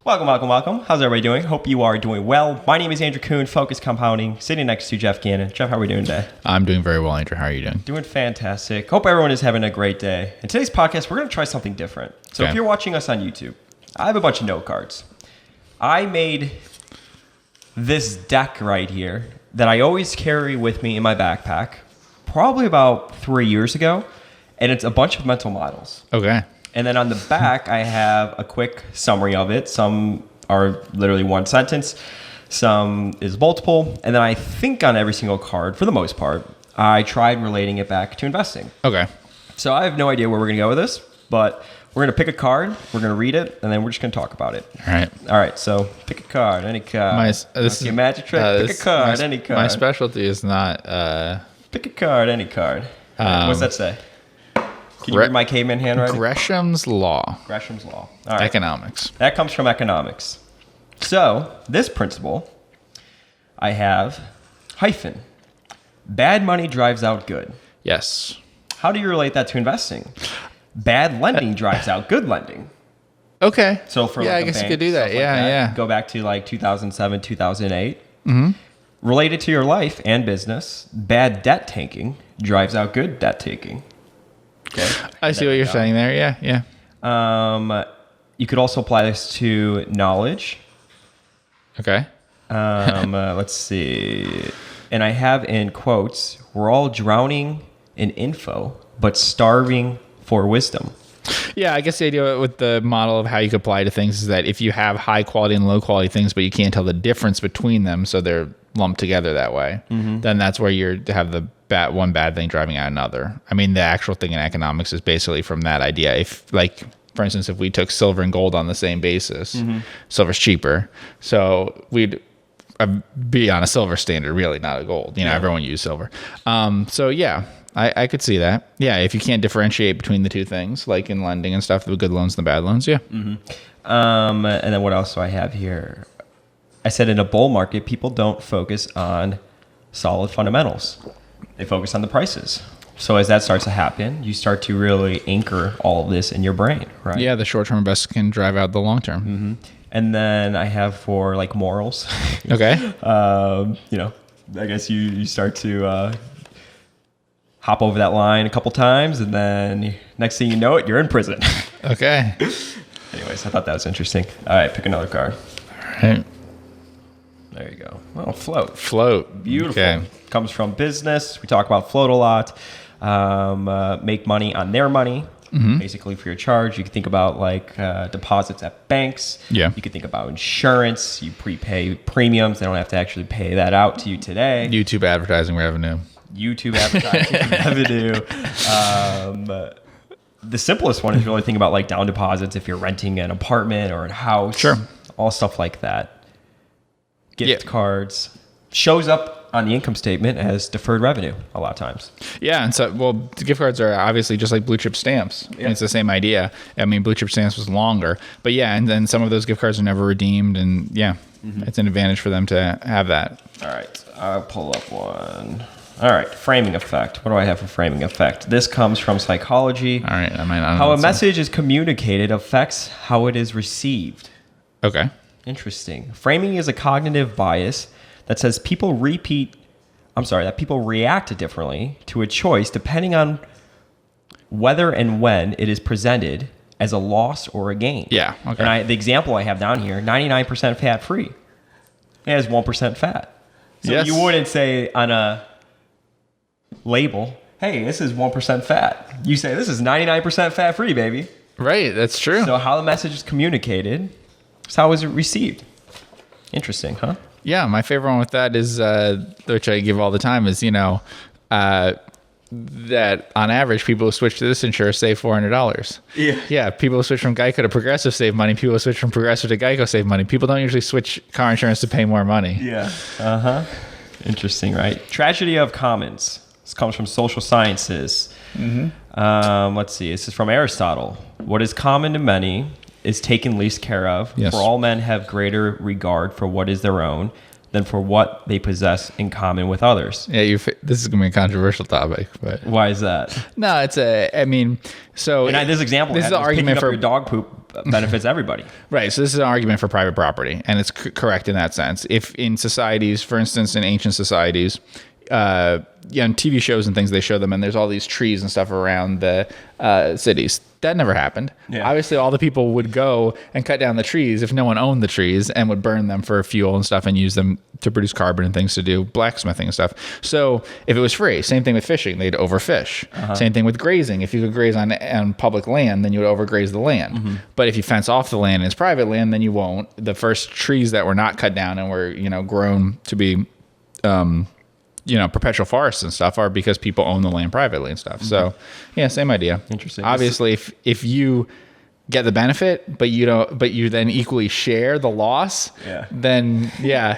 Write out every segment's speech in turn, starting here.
Welcome. How's everybody doing? Hope you are doing well. My name is Andrew Kuhn, Focus Compounding, sitting next to Geoff Gannon. Geoff, how are we doing today? I'm doing very well, Andrew. How are you doing? Doing fantastic. Hope everyone is having a great day. In today's podcast, we're going to try something different. So if you're watching us on YouTube, I have a bunch of note cards. I made this deck right here that I always carry with me in my backpack, probably about 3 years ago, and it's a bunch of mental models. Okay. And then on the back, I have a quick summary of it. Some are literally one sentence. Some is multiple. And then I think on every single card, for the most part, I tried relating it back to investing. Okay. So I have no idea where we're going to go with this, but we're going to pick a card, we're going to read it, and then we're just going to talk about it. All right. So pick a card, any card. This is a magic trick. Pick a card, any card. My specialty is not... Pick a card, any card. What's that say? Can you read my caveman handwriting? Gresham's Law. Gresham's Law. All right. Economics. That comes from economics. So, this principle, I have hyphen. Bad money drives out good. Yes. How do you relate that to investing? Bad lending drives out good lending. Okay. So for I guess you could do that. Yeah. Go back to like 2007, 2008. Mm-hmm. Related to your life and business, bad debt taking drives out good debt taking. Okay. I see what you're saying there. Yeah. You could also apply this to knowledge. Okay. Let's see. And I have in quotes, we're all drowning in info, but starving for wisdom. Yeah, I guess the idea with the model of how you could apply to things is that if you have high quality and low quality things, but you can't tell the difference between them, so they're lumped together that way, then that's where you have the one bad thing driving out another. I mean, the actual thing in economics is basically from that idea. If, like, for instance, if we took silver and gold on the same basis, silver's cheaper, so we'd be on a silver standard, really, not a gold. You know, everyone use silver. So yeah. I could see that. Yeah, if you can't differentiate between the two things, like in lending and stuff, the good loans and the bad loans, yeah. Mm-hmm. And then what else do I have here? I said in a bull market, people don't focus on solid fundamentals. They focus on the prices. So as that starts to happen, you start to really anchor all of this in your brain, right? Yeah, the short-term investors can drive out the long-term. Mm-hmm. And then I have for like morals. Okay. I guess you start to... hop over that line a couple times, and then next thing you know it, you're in prison. Okay. Anyways, I thought that was interesting. All right, pick another card. All right. There you go. Oh, float. Float. Beautiful. Okay. Comes from business. We talk about float a lot. Make money on their money, basically for your charge. You can think about like deposits at banks. Yeah. You could think about insurance. You prepay premiums. They don't have to actually pay that out to you today. YouTube advertising revenue. YouTube advertising revenue. The simplest one is really thinking about like down deposits if you're renting an apartment or a house. Sure. All stuff like that. Gift cards. Shows up on the income statement as deferred revenue a lot of times. Yeah, and so, well, the gift cards are obviously just like blue chip stamps. Yeah. It's the same idea. I mean, blue chip stamps was longer. But yeah, and then some of those gift cards are never redeemed. And yeah, it's an advantage for them to have that. All right, I'll pull up one. All right, framing effect. What do I have for framing effect? This comes from psychology. All right, how a message is communicated affects how it is received. Okay. Interesting. Framing is a cognitive bias that says people react differently to a choice depending on whether and when it is presented as a loss or a gain. Yeah. Okay. And the example I have down here, 99% fat free. It has 1% fat. So you wouldn't say on a label, hey, this is 1% fat. You say this is 99% fat free, baby. Right, that's true. So how the message is communicated is how is it received. Interesting, huh? Yeah, my favorite one with that is, which I give all the time, is, that on average, people who switch to this insurance save $400. Yeah. Yeah, people who switch from Geico to Progressive save money. People who switch from Progressive to Geico save money. People don't usually switch car insurance to pay more money. Yeah. Uh-huh. Interesting, right? Tragedy of commons. This comes from social sciences. Let's see. This is from Aristotle. What is common to many is taken least care of. Yes. For all men have greater regard for what is their own than for what they possess in common with others. Yeah, this is going to be a controversial topic, but why is that? No, this example. This is the argument for your dog poop benefits everybody. Right. So this is an argument for private property, and it's correct in that sense. If in societies, for instance, in ancient societies, on TV shows and things, they show them, and there's all these trees and stuff around the cities. That never happened. Yeah. Obviously, all the people would go and cut down the trees if no one owned the trees, and would burn them for fuel and stuff and use them to produce carbon and things to do blacksmithing and stuff. So if it was free, same thing with fishing, they'd overfish. Same thing with grazing. If you could graze on public land, then you would overgraze the land. But if you fence off the land and it's private land, then you won't. The first trees that were not cut down and were, grown to be perpetual forests and stuff are because people own the land privately and stuff. So yeah, same idea. Interesting. Obviously, if you get the benefit, but you then equally share the loss, then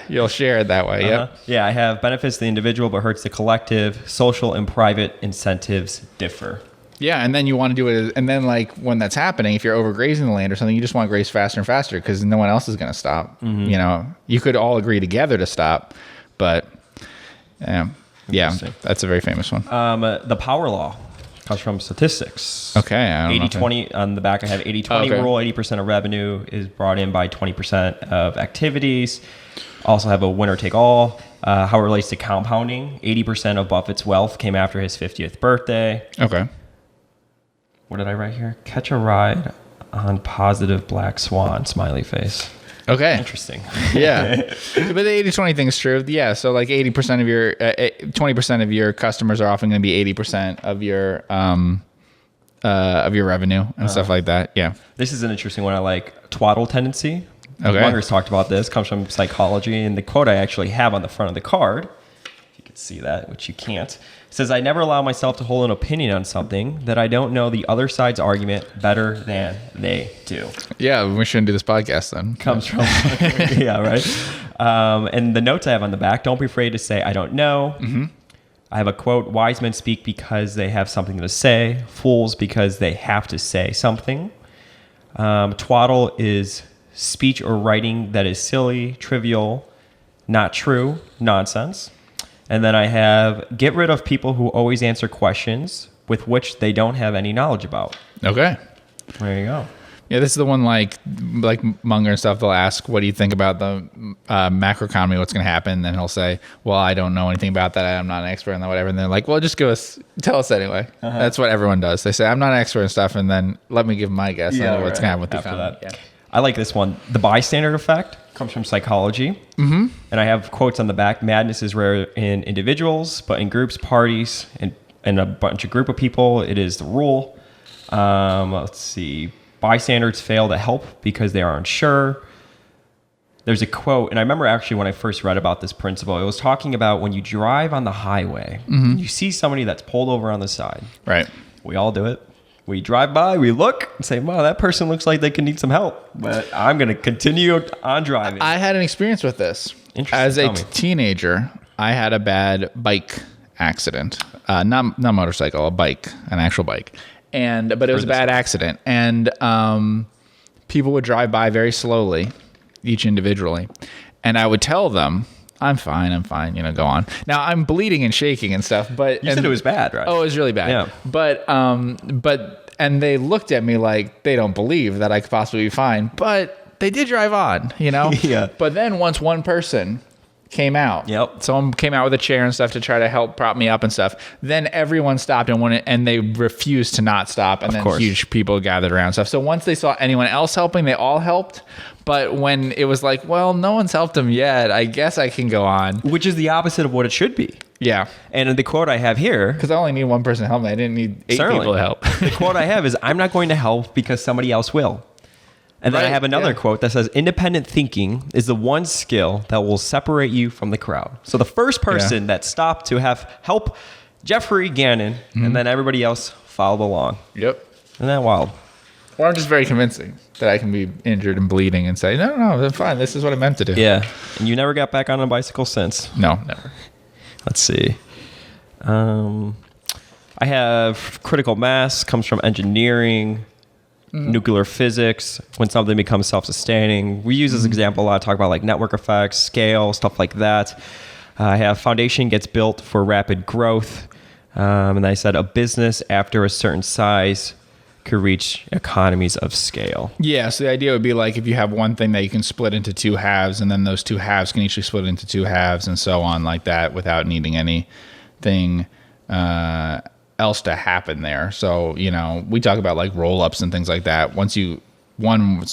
you'll share it that way. Yep. Yeah, I have benefits to the individual, but hurts the collective. Social and private incentives differ. Yeah, and then you want to do it, and then like when that's happening, if you're overgrazing the land or something, you just want to graze faster and faster because no one else is going to stop. You could all agree together to stop, but that's a very famous one. The power law comes from statistics. Okay. 80-20 on the back. I have 80-20 rule. 80% of revenue is brought in by 20% of activities. Also have a winner take all. How it relates to compounding. 80% of Buffett's wealth came after his 50th birthday. Okay. What did I write here? Catch a ride on positive black swan, smiley face. Okay. Interesting. Yeah. But the 80-20 thing is true. Yeah. So like 80% of your, 20% of your customers are often going to be 80% of your revenue and stuff like that. Yeah. This is an interesting one. I like twaddle tendency. Okay. Munger's talked about this. Comes from psychology. And the quote I actually have on the front of the card, if you could see that, which you can't, says, I never allow myself to hold an opinion on something that I don't know the other side's argument better than they do. Yeah, we shouldn't do this podcast then. Comes from, yeah, right. And the notes I have on the back, don't be afraid to say, I don't know. I have a quote, wise men speak because they have something to say, fools because they have to say something. Twaddle is speech or writing that is silly, trivial, not true, nonsense. And then I have get rid of people who always answer questions with which they don't have any knowledge about. Okay. There you go. Yeah, this is the one like Munger and stuff. They'll ask, what do you think about the macroeconomy? What's going to happen? And then he'll say, well, I don't know anything about that. I'm not an expert in that, whatever. And they're like, well, just tell us anyway. That's what everyone does. They say, I'm not an expert in stuff. And then let me give my guess on what's going to happen with the economy. Yeah. I like this one. The bystander effect comes from psychology. And I have quotes on the back. Madness is rare in individuals, but in groups, parties, and a bunch of group of people, it is the rule. Let's see. Bystanders fail to help because they are unsure. There's a quote, and I remember actually when I first read about this principle, it was talking about when you drive on the highway, you see somebody that's pulled over on the side. Right. We all do it. We drive by, we look, and say, wow, that person looks like they could need some help. But I'm going to continue on driving. I had an experience with this. As a teenager, I had a bad bike accident. Not motorcycle, a bike, an actual bike. But it was a bad accident. And people would drive by very slowly, each individually. And I would tell them, I'm fine, go on. Now I'm bleeding and shaking and stuff, but you said it was bad, right? Oh, it was really bad. Yeah. But they looked at me like they don't believe that I could possibly be fine, but they did drive on, Yeah. But then once one person came out, someone came out with a chair and stuff to try to help prop me up and stuff, then everyone stopped and they refused to not stop, and then huge people gathered around and stuff. So once they saw anyone else helping, they all helped. But when it was like, well, no one's helped him yet, I guess I can go on. Which is the opposite of what it should be. Yeah. And the quote I have here... Because I only need one person to help me. I didn't need 8 people to help. The quote I have is, I'm not going to help because somebody else will. And then I have another quote that says, independent thinking is the one skill that will separate you from the crowd. So the first person that stopped to help Geoffrey Gannon, and then everybody else followed along. Yep. Isn't that wild? Or I'm just very convincing that I can be injured and bleeding and say, no, I'm fine. This is what I meant to do. Yeah. And you never got back on a bicycle since? No, never. Let's see. I have critical mass, comes from engineering, nuclear physics, when something becomes self-sustaining. We use this example a lot, talk about like network effects, scale, stuff like that. I have foundation gets built for rapid growth. And I said a business after a certain size could reach economies of scale. Yeah, so the idea would be like if you have one thing that you can split into two halves, and then those two halves can each be split into two halves, and so on like that, without needing anything else to happen there. So, we talk about like roll-ups and things like that. Once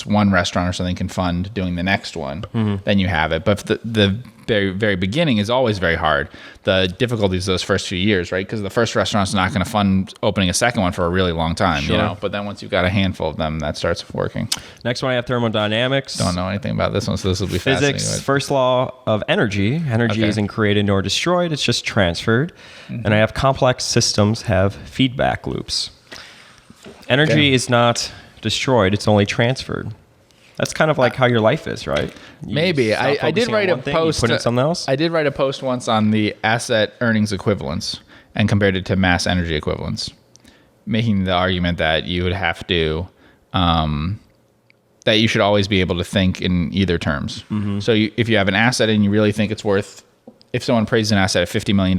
one restaurant or something can fund doing the next one, then you have it. But the very, very beginning is always very hard. The difficulty is those first few years, right? Because the first restaurant's not going to fund opening a second one for a really long time, Sure. But then once you've got a handful of them, that starts working. Next one, I have thermodynamics. Don't know anything about this one, so this will be Physics, fascinating. first law of energy. Energy Okay. isn't created nor destroyed, it's just transferred. And I have complex systems have feedback loops. Energy Okay. is not destroyed, it's only transferred. That's kind of like how your life is, right? You Maybe. stop I did focusing on write a one thing, you post. put in something else. I did write a post once on the asset earnings equivalence and compared it to mass energy equivalence, making the argument that you would have to, that you should always be able to think in either terms. So if you have an asset and you really think it's worth, if someone praises an asset at $50 million,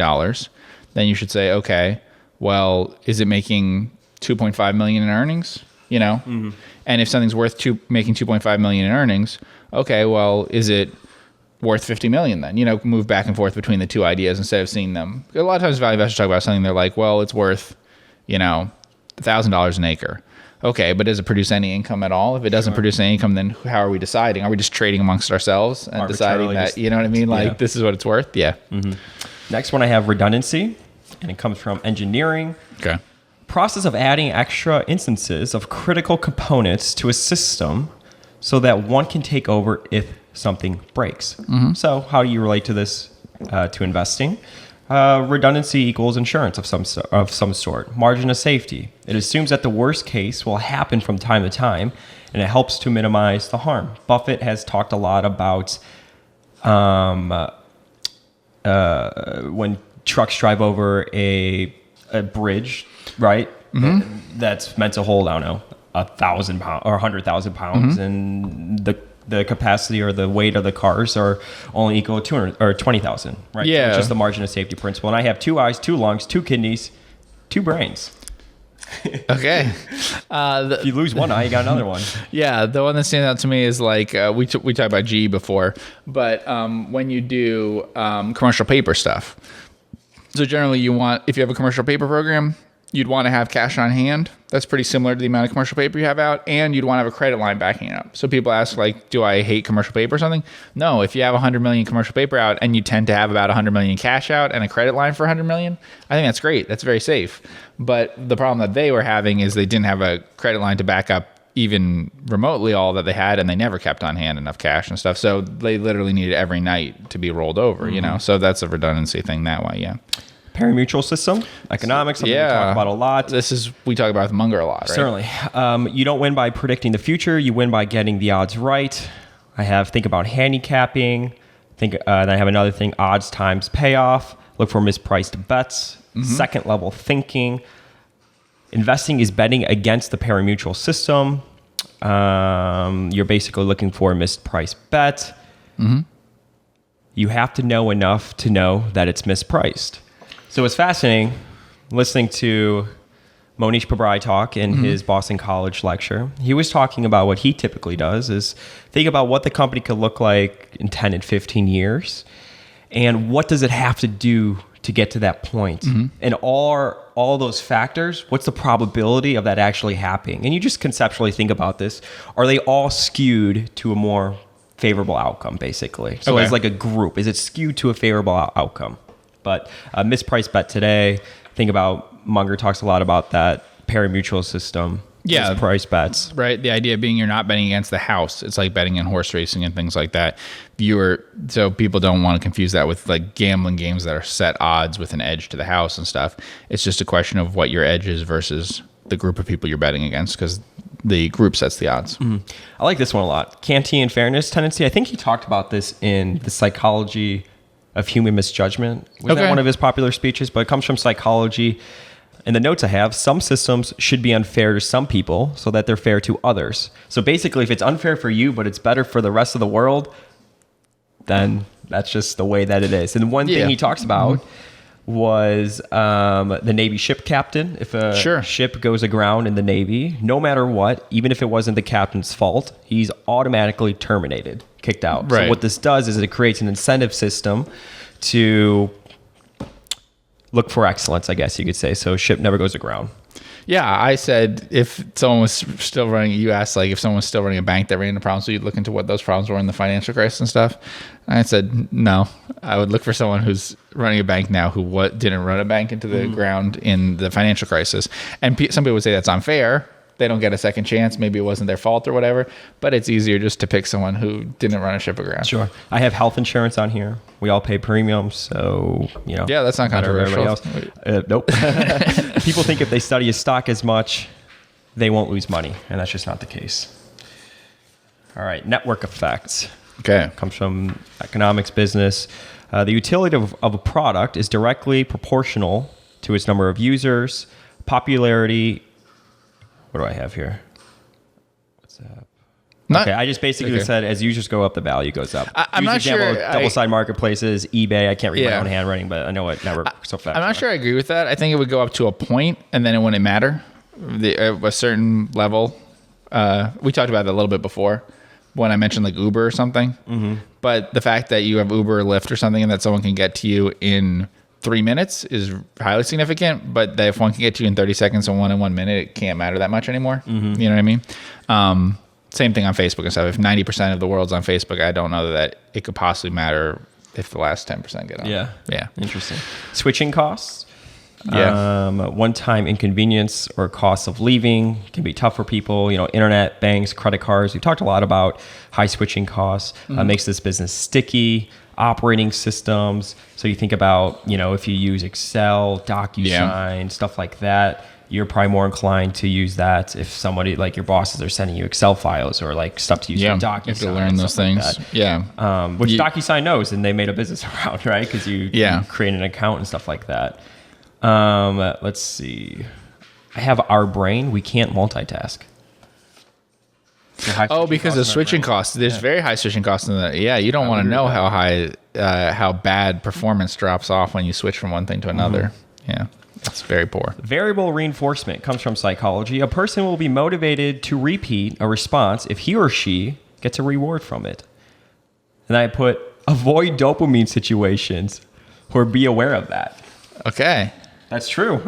then you should say, okay, well, is it making 2.5 million in earnings? And if something's worth making 2.5 million in earnings, okay, well, is it worth 50 million then? Move back and forth between the two ideas instead of seeing them. A lot of times value investors talk about something, they're like, well, it's worth, $1,000 an acre. Okay, but does it produce any income at all? If it doesn't produce any income, then how are we deciding? Are we just trading amongst ourselves and deciding that, you know what I mean? Like, this is what it's worth? Yeah. Next one, I have redundancy, and it comes from engineering. Okay. Process of adding extra instances of critical components to a system so that one can take over if something breaks. So how do you relate to this to investing? Redundancy equals insurance of some sort. Margin of safety. It assumes that the worst case will happen from time to time, and it helps to minimize the harm. Buffett has talked a lot about when trucks drive over a bridge, right? That's meant to hold, I don't know, 1,000 pounds or 100,000 pounds, and the capacity or the weight of the cars are only equal to 200 or 20,000, right? Yeah. So it's just the margin of safety principle. And I have 2 eyes, 2 lungs, 2 kidneys, 2 brains. Okay. If you lose one eye, you got another one. Yeah, the one that stands out to me is like we talked about GE before, but when you do commercial paper stuff, so generally if you have a commercial paper program, you'd want to have cash on hand. That's pretty similar to the amount of commercial paper you have out, and you'd want to have a credit line backing it up. So people ask, like, do I hate commercial paper or something? No, if you have 100 million commercial paper out and you tend to have about 100 million cash out and a credit line for 100 million, I think that's great. That's very safe. But the problem that they were having is they didn't have a credit line to back up even remotely all that they had, and they never kept on hand enough cash and stuff. So they literally needed every night to be rolled over, So that's a redundancy thing that way, yeah. Parimutuel system, economics, something we talk about a lot. We talk about with Munger a lot, right? Certainly. You don't win by predicting the future. You win by getting the odds right. Think about handicapping. Then I have another thing, odds times payoff. Look for mispriced bets. Second level thinking. Investing is betting against the parimutuel system. You're basically looking for a mispriced bet. You have to know enough to know that it's mispriced. So it's fascinating listening to Monish Pabrai talk in his Boston College lecture. He was talking about what he typically does is think about what the company could look like in 10 and 15 years, and what does it have to do to get to that point. And all those factors, what's the probability of that actually happening? And you just conceptually think about this. Are they all skewed to a more favorable outcome, basically? So as like a group, is it skewed to a favorable outcome? But a mispriced bet today, think about, Munger talks a lot about that parimutuel system. Yeah. Mispriced bets. Right. The idea being you're not betting against the house. It's like betting in horse racing and things like that. So people don't want to confuse that with like gambling games that are set odds with an edge to the house and stuff. It's just a question of what your edge is versus the group of people you're betting against, because the group sets the odds. I like this one a lot. Kantian fairness tendency. I think he talked about this in The Psychology of Human Misjudgment. Was that one of his popular speeches? But it comes from psychology. In the notes I have, some systems should be unfair to some people so that they're fair to others. So basically, if it's unfair for you, but it's better for the rest of the world, then that's just the way that it is. And one thing he talks about, was the Navy ship captain. If a ship goes aground in the Navy, no matter what, even if it wasn't the captain's fault, he's automatically terminated, kicked out. Right. So what this does is it creates an incentive system to look for excellence, I guess you could say. So a ship never goes aground. Yeah, I said if someone was still running, you asked like if someone was still running a bank that ran into problems, so you'd look into what those problems were in the financial crisis and stuff. And I said no, I would look for someone who's running a bank now who didn't run a bank into the ground in the financial crisis. And some people would say that's unfair. They don't get a second chance. Maybe it wasn't their fault or whatever. But it's easier just to pick someone who didn't run a ship aground. Sure. I have health insurance on here. We all pay premiums, so Yeah, that's not controversial. Nope. People think if they study a stock as much, they won't lose money, and that's just not the case. All right, network effects. Okay. Comes from economics, business. The utility of a product is directly proportional to its number of users, popularity. What do I have here? What's up? Okay, I just basically said as users go up, the value goes up. I'm not sure. Double-sided marketplaces, eBay. I can't read my own handwriting, but I know what network effects. I'm not sure I agree with that. I think it would go up to a point, and then it wouldn't matter. A certain level. We talked about that a little bit before when I mentioned like Uber or something. Mm-hmm. But the fact that you have Uber or Lyft or something and that someone can get to you in 3 minutes is highly significant, but if one can get to you in 30 seconds and one in 1 minute, it can't matter that much anymore. Mm-hmm. You know what I mean? Same thing on Facebook and stuff. If 90% of the world's on Facebook, I don't know that it could possibly matter if the last 10% get on. Yeah. Interesting. Switching costs. One-time inconvenience or cost of leaving can be tough for people. Internet, banks, credit cards. We talked a lot about high switching costs. Makes this business sticky. Operating systems. So you think about, if you use Excel, DocuSign, stuff like that, you're probably more inclined to use that if somebody like your bosses are sending you Excel files or like stuff to use in DocuSign. You have to learn those things. Like which DocuSign knows, and they made a business around, right? Because you create an account and stuff like that. Let's see. I have our brain. We can't multitask. Because of switching costs. There's very high switching costs in that. Yeah, you don't want to know how high, how bad performance drops off when you switch from one thing to another. Yeah, it's very poor. Variable reinforcement comes from psychology. A person will be motivated to repeat a response if he or she gets a reward from it. And I put avoid dopamine situations or be aware of that. Okay. That's true.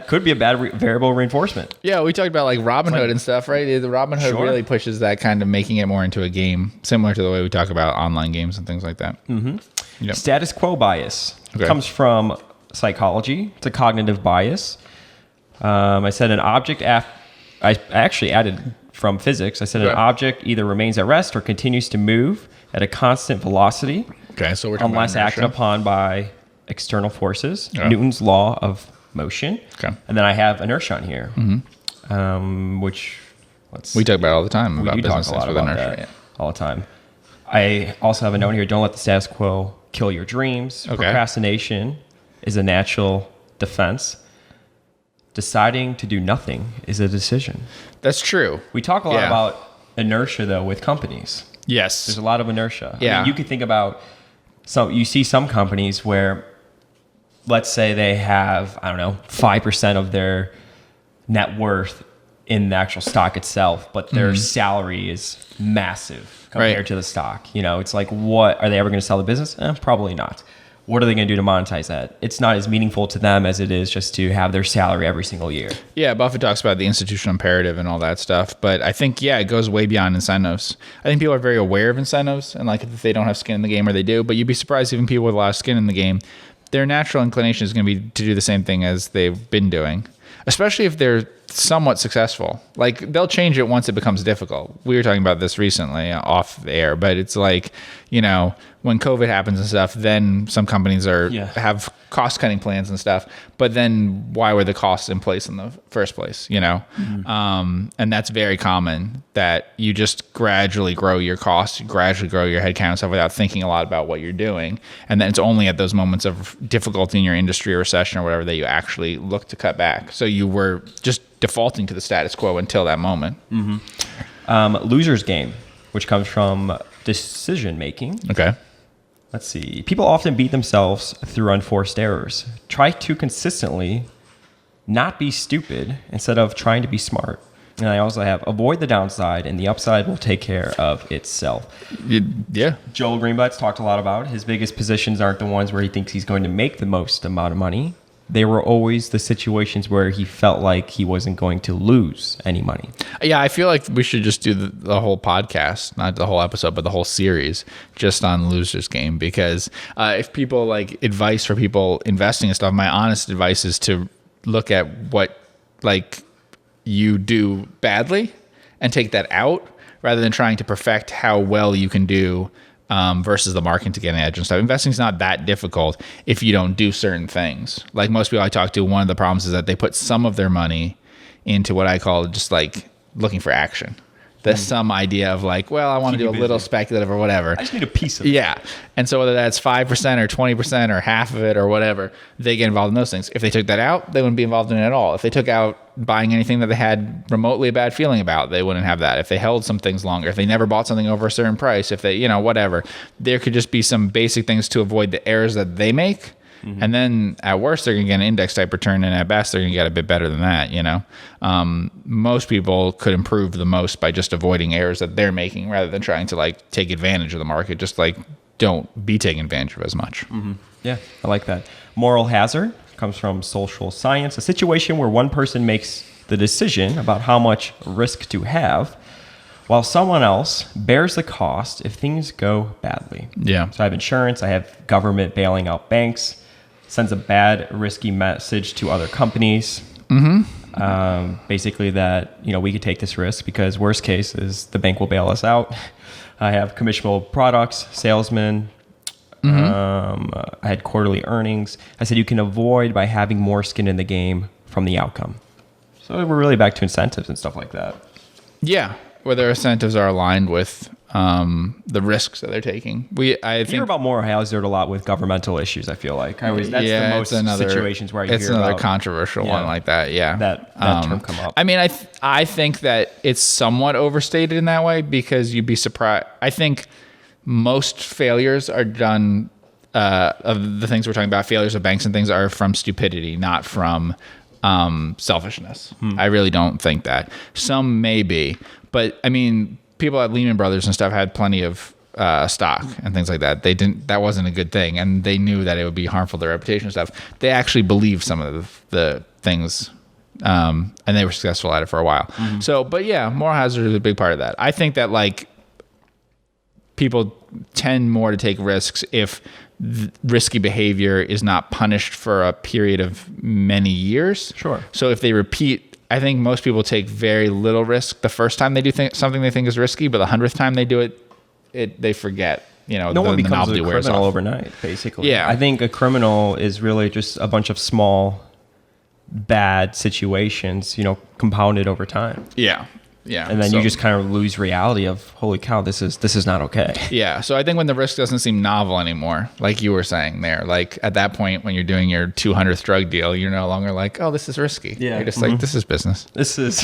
Could be a bad variable reinforcement. Yeah, we talked about like Robinhood and stuff, right? The Robinhood really pushes that kind of making it more into a game, similar to the way we talk about online games and things like that. Mm-hmm. Yep. Status quo bias comes from psychology. It's a cognitive bias. I said an object. I actually added from physics. I said an object either remains at rest or continues to move at a constant velocity. Okay, so we're talking unless acted upon by external forces, Newton's law of motion. Okay. And then I have inertia on here, which we talk about all the time about business talk a lot with about inertia all the time. I also have a note here: don't let the status quo kill your dreams. Okay. Procrastination is a natural defense. Deciding to do nothing is a decision. That's true. We talk a lot about inertia though with companies. Yes, there's a lot of inertia. Yeah, I mean, you could think about you see some companies where, let's say they have, 5% of their net worth in the actual stock itself, but their salary is massive compared to the stock. It's like, what are they ever going to sell the business? Probably not. What are they going to do to monetize that? It's not as meaningful to them as it is just to have their salary every single year. Yeah, Buffett talks about the institutional imperative and all that stuff. But I think, it goes way beyond incentives. I think people are very aware of incentives and like if they don't have skin in the game or they do. But you'd be surprised even people with a lot of skin in the game, their natural inclination is going to be to do the same thing as they've been doing, especially if they're somewhat successful. Like they'll change it once it becomes difficult. We were talking about this recently off the air, but it's like, when COVID happens and stuff, then some companies have cost cutting plans and stuff, but then why were the costs in place in the first place, And that's very common that you just gradually grow your costs, gradually grow your headcount and stuff without thinking a lot about what you're doing. And then it's only at those moments of difficulty in your industry or recession or whatever that you actually look to cut back. So you were just defaulting to the status quo until that moment. Loser's game, which comes from decision making. Okay. Let's see. People often beat themselves through unforced errors. Try to consistently not be stupid instead of trying to be smart. And I also have avoid the downside and the upside will take care of itself. Yeah. Joel Greenblatt's talked a lot about his biggest positions aren't the ones where he thinks he's going to make the most amount of money. They were always the situations where he felt like he wasn't going to lose any money. Yeah, I feel like we should just do the whole podcast, not the whole episode, but the whole series just on Loser's Game. Because if people like advice for people investing and stuff, my honest advice is to look at what like you do badly and take that out rather than trying to perfect how well you can do versus the market to get an edge and stuff. Investing is not that difficult if you don't do certain things. Like most people I talk to, one of the problems is that they put some of their money into what I call just like looking for action. There's some idea of like, well, I want to do a little speculative or whatever. I just need a piece of it. Yeah. And so whether that's 5% or 20% or half of it or whatever, they get involved in those things. If they took that out, they wouldn't be involved in it at all. If they took out buying anything that they had remotely a bad feeling about, they wouldn't have that. If they held some things longer, if they never bought something over a certain price, if they, you know, whatever, there could just be some basic things to avoid the errors that they make. Mm-hmm. And then at worst, they're going to get an index type return. And at best, they're going to get a bit better than that, you know. Most people could improve the most by just avoiding errors that they're making rather than trying to like take advantage of the market. Just like don't be taking advantage of as much. Mm-hmm. Yeah, I like that. Moral hazard comes from social science, a situation where one person makes the decision about how much risk to have while someone else bears the cost if things go badly. Yeah. So I have insurance, I have government bailing out banks, sends a bad, risky message to other companies. Mm-hmm. Basically that, you know, we could take this risk because worst case is the bank will bail us out. I have commissionable products, salesmen. Mm-hmm. I had quarterly earnings. I said you can avoid by having more skin in the game from the outcome. So we're really back to incentives and stuff like that. Yeah, where their incentives are aligned with the risks that they're taking. I hear about moral hazard a lot with governmental issues. I feel like that's the most situations where you hear about. It's another controversial one like that. Yeah, that term come up. I mean, I think that it's somewhat overstated in that way because you'd be surprised. I think most failures are done of the things we're talking about. Failures of banks and things are from stupidity, not from selfishness. I really don't think that. Some may be, but I mean, people at Lehman Brothers and stuff had plenty of stock and things like that. That wasn't a good thing, and they knew that it would be harmful to their reputation and stuff. They actually believed some of the things, and they were successful at it for a while. Mm-hmm. So, but yeah, moral hazard is a big part of that. I think that like people tend more to take risks if risky behavior is not punished for a period of many years. Sure. So if they repeat, I think most people take very little risk the first time they do something they think is risky, but the 100th time they do it, they forget. You know, no one becomes a criminal overnight, basically. Yeah. I think a criminal is really just a bunch of small, bad situations, you know, compounded over time. Yeah. Yeah. And then you just kind of lose reality of, holy cow, this is not okay. Yeah. So I think when the risk doesn't seem novel anymore, like you were saying there, like at that point when you're doing your 200th drug deal, you're no longer like, oh, this is risky. Yeah. You're just like, this is business. This is,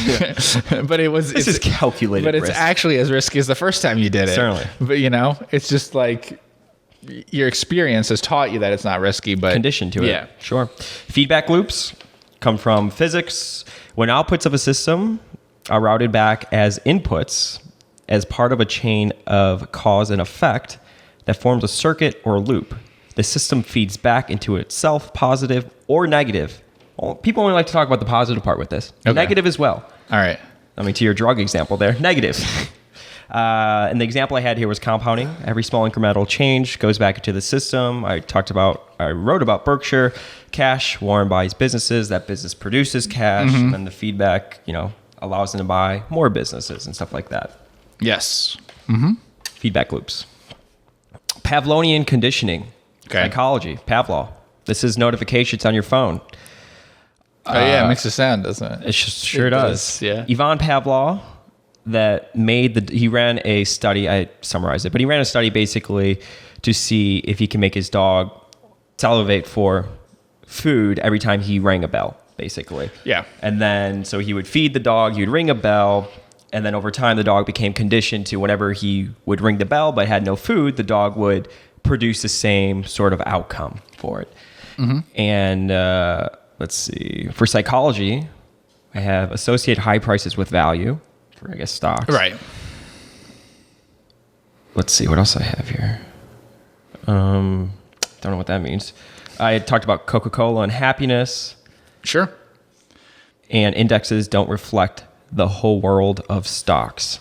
but this is calculated But it's risk. Actually as risky as the first time you did it. Certainly. But you know, it's just like your experience has taught you that it's not risky, but conditioned to it. Yeah. Sure. Feedback loops come from physics. When outputs of a system are routed back as inputs as part of a chain of cause and effect that forms a circuit or loop. The system feeds back into itself, positive or negative. Well, people only like to talk about the positive part with this. Okay. Negative as well. All right. I mean, to your drug example there, negative. And the example I had here was compounding. Every small incremental change goes back into the system. I wrote about Berkshire. Cash, Warren buys businesses. That business produces cash. Mm-hmm. And then the feedback, you know, allows them to buy more businesses and stuff like that. Yes. Mm-hmm. Feedback loops. Pavlovian conditioning. Okay. Psychology. Pavlov. This is notifications on your phone. Oh, yeah. It makes a sound, doesn't it? It sure does. Yeah. Ivan Pavlov he ran a study, I summarized it, but he ran a study basically to see if he can make his dog salivate for food every time he rang a bell. Basically. Yeah. And then, so he would feed the dog, he would ring a bell, and then over time the dog became conditioned to whenever he would ring the bell but had no food, the dog would produce the same sort of outcome for it. And let's see. For psychology, I have associate high prices with value for, I guess, stocks. Right. Let's see. What else I have here? Don't know what that means. I had talked about Coca-Cola and happiness. Sure. And indexes don't reflect the whole world of stocks.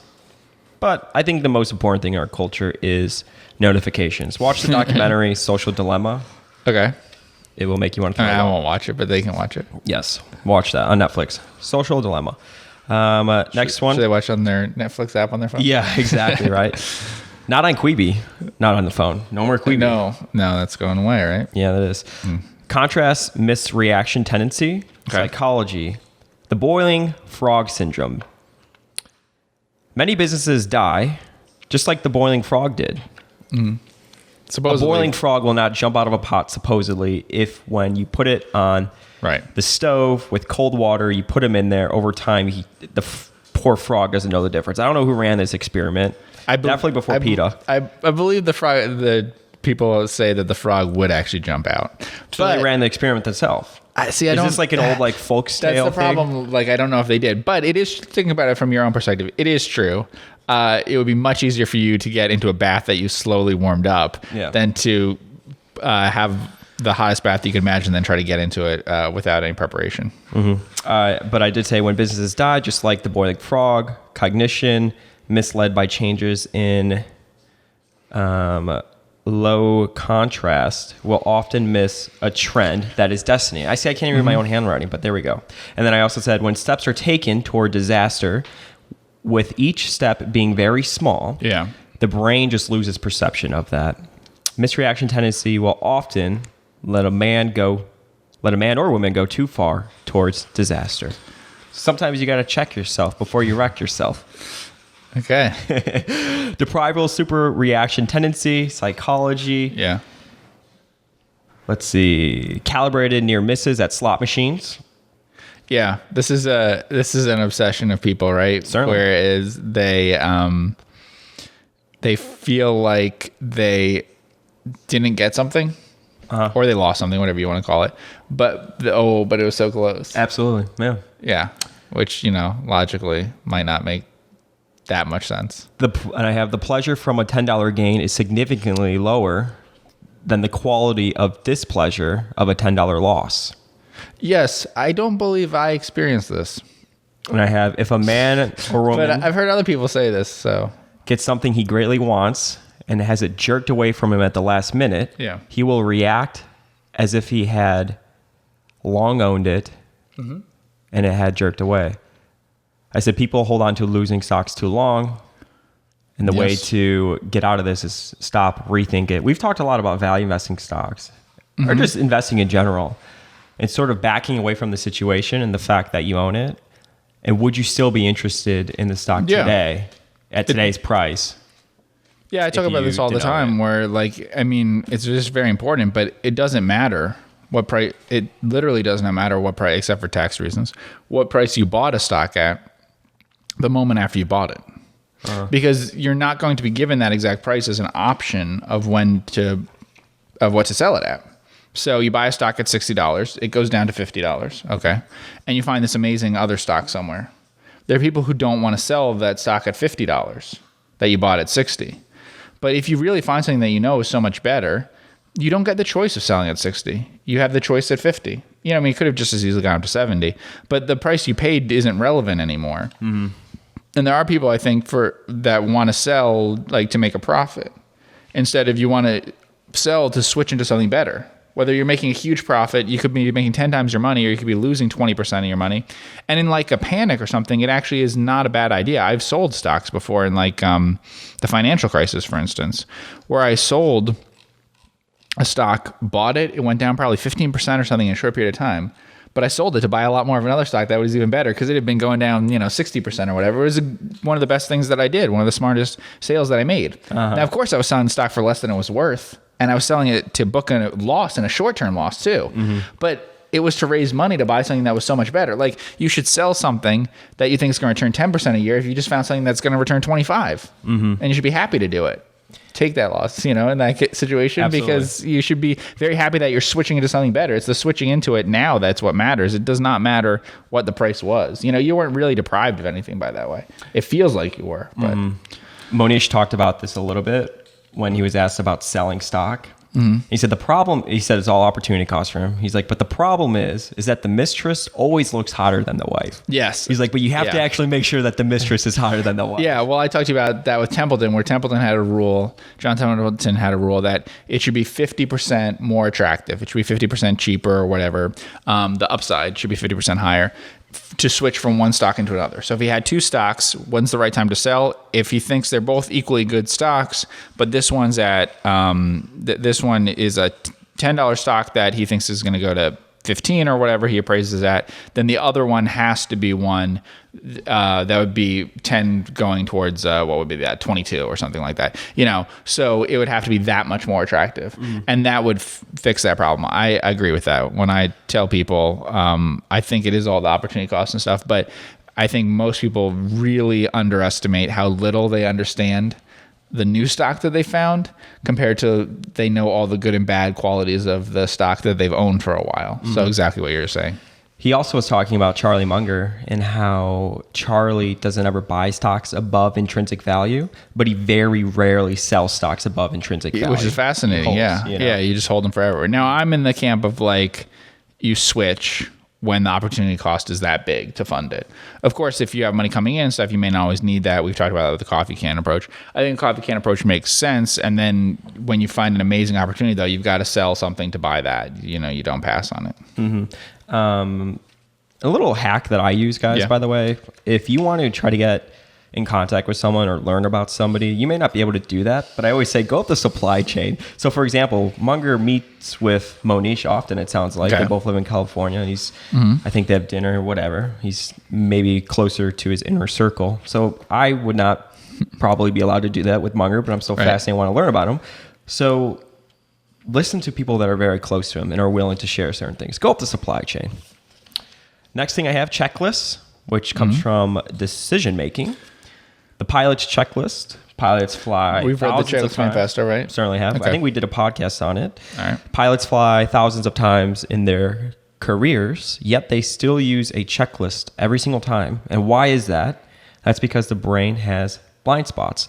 But I think the most important thing in our culture is notifications. Watch the documentary Social Dilemma. Okay. It will make you want to. I won't watch it, but they can watch it. Yes, watch that on Netflix. Social Dilemma. Next one. Should they watch on their Netflix app on their phone? Yeah, exactly right. Not on Quibi. Not on the phone. No more Quibi. No, that's going away, right? Yeah, that is. Contrast misreaction tendency. Okay. Psychology. The boiling frog syndrome. Many businesses die, just like the boiling frog did. Supposedly. A boiling frog will not jump out of a pot, supposedly, if when you put it on the stove with cold water, you put him in there, over time, the poor frog doesn't know the difference. I don't know who ran this experiment. Definitely before PETA. I believe the people say that the frog would actually jump out. So they ran the experiment themselves. Is this like an old folk tale? That's the problem. Like, I don't know if they did, but it is, thinking about it from your own perspective, it is true. It would be much easier for you to get into a bath that you slowly warmed up than to have the hottest bath you can imagine, then try to get into it without any preparation. But I did say when businesses die, just like the boiling frog, cognition, misled by changes in low contrast, will often miss a trend that is destiny. I say I can't even read my own handwriting, but there we go. And then I also said when steps are taken toward disaster, with each step being very small, the brain just loses perception of that. Misreaction tendency will often let a man or woman go too far towards disaster. Sometimes you got to check yourself before you wreck yourself. Okay. Deprival super reaction tendency, psychology. Yeah. Let's see. Calibrated near misses at slot machines. Yeah, this is an obsession of people, right? Certainly. Whereas they feel like they didn't get something, or they lost something, whatever you want to call it. But it was so close. Absolutely. Yeah. Yeah, which logically might not make that much sense. And I have the pleasure from a $10 gain is significantly lower than the quality of displeasure of a $10 loss. Yes, I don't believe I experienced this. And I have, if a man or woman... But I've heard other people say this, so... gets something he greatly wants and has it jerked away from him at the last minute, he will react as if he had long owned it and it had jerked away. I said people hold on to losing stocks too long, and the way to get out of this is stop, rethink it. We've talked a lot about value investing stocks, or just investing in general, and sort of backing away from the situation and the fact that you own it. And would you still be interested in the stock today at today's price? Yeah, I talk about this all the time where, it's just very important, but it doesn't matter what price. It literally does not matter what price, except for tax reasons, what price you bought a stock at the moment after you bought it. Because you're not going to be given that exact price as an option of what to sell it at. So you buy a stock at $60, it goes down to $50, okay? And you find this amazing other stock somewhere. There are people who don't want to sell that stock at $50 that you bought at $60. But if you really find something that is so much better, you don't get the choice of selling at $60. You have the choice at $50. You could have just as easily gone up to $70, but the price you paid isn't relevant anymore. And there are people, I think, that want to sell to make a profit instead of you want to sell to switch into something better. Whether you're making a huge profit, you could be making 10 times your money, or you could be losing 20% of your money. And in a panic or something, it actually is not a bad idea. I've sold stocks before in the financial crisis, for instance, where I sold a stock, bought it, it went down probably 15% or something in a short period of time. But I sold it to buy a lot more of another stock that was even better because it had been going down, 60% or whatever. It was one of the best things that I did, one of the smartest sales that I made. Now, of course, I was selling the stock for less than it was worth, and I was selling it to book a loss and a short-term loss too. But it was to raise money to buy something that was so much better. You should sell something that you think is going to return 10% a year if you just found something that's going to return 25, and you should be happy to do it. take that loss, in that situation. Absolutely. Because you should be very happy that you're switching into something better. It's the switching into it now that's what matters. It does not matter what the price was. You weren't really deprived of anything by that way. It feels like you were. But Monish talked about this a little bit when he was asked about selling stock. He said it's all opportunity cost for him. He's like, but the problem is that the mistress always looks hotter than the wife. Yes. He's like, but you have to actually make sure that the mistress is hotter than the wife. Yeah. Well, I talked to you about that with Templeton, where Templeton had a rule, John Templeton had a rule that it should be 50% more attractive. It should be 50% cheaper or whatever. The upside should be 50% higher to switch from one stock into another. So if he had two stocks, when's the right time to sell? If he thinks they're both equally good stocks, but this one's at this one is a $10 stock that he thinks is going to go to 15 or whatever he appraises at, then the other one has to be one that would be 10 going towards what would be that 22 or something like that. So it would have to be that much more attractive, and that would fix that problem. I agree with that. When I tell people, I think it is all the opportunity costs and stuff, but I think most people really underestimate how little they understand the new stock that they found compared to they know all the good and bad qualities of the stock that they've owned for a while. So exactly what you're saying. He also was talking about Charlie Munger and how Charlie doesn't ever buy stocks above intrinsic value, but he very rarely sells stocks above intrinsic value. Which is fascinating. Yeah, you just hold them forever. Now I'm in the camp of you switch when the opportunity cost is that big to fund it. Of course, if you have money coming in and stuff, you may not always need that. We've talked about that with the coffee can approach. I think the coffee can approach makes sense. And then when you find an amazing opportunity, though, you've got to sell something to buy that. You don't pass on it. A little hack that I use, guys, by the way, if you want to try to get in contact with someone or learn about somebody, you may not be able to do that, but I always say go up the supply chain. So for example, Munger meets with Monish often, it sounds like. They both live in California, and I think they have dinner or whatever. He's maybe closer to his inner circle. So I would not probably be allowed to do that with Munger, but I'm still fascinated and want to learn about him. So listen to people that are very close to him and are willing to share certain things. Go up the supply chain. Next thing I have, checklists, which comes from decision making. The pilot's checklist. Pilots fly. We've read the Checklist Manifesto, right? Certainly have. Okay. I think we did a podcast on it. All right. Pilots fly thousands of times in their careers, yet they still use a checklist every single time. And why is that? That's because the brain has blind spots.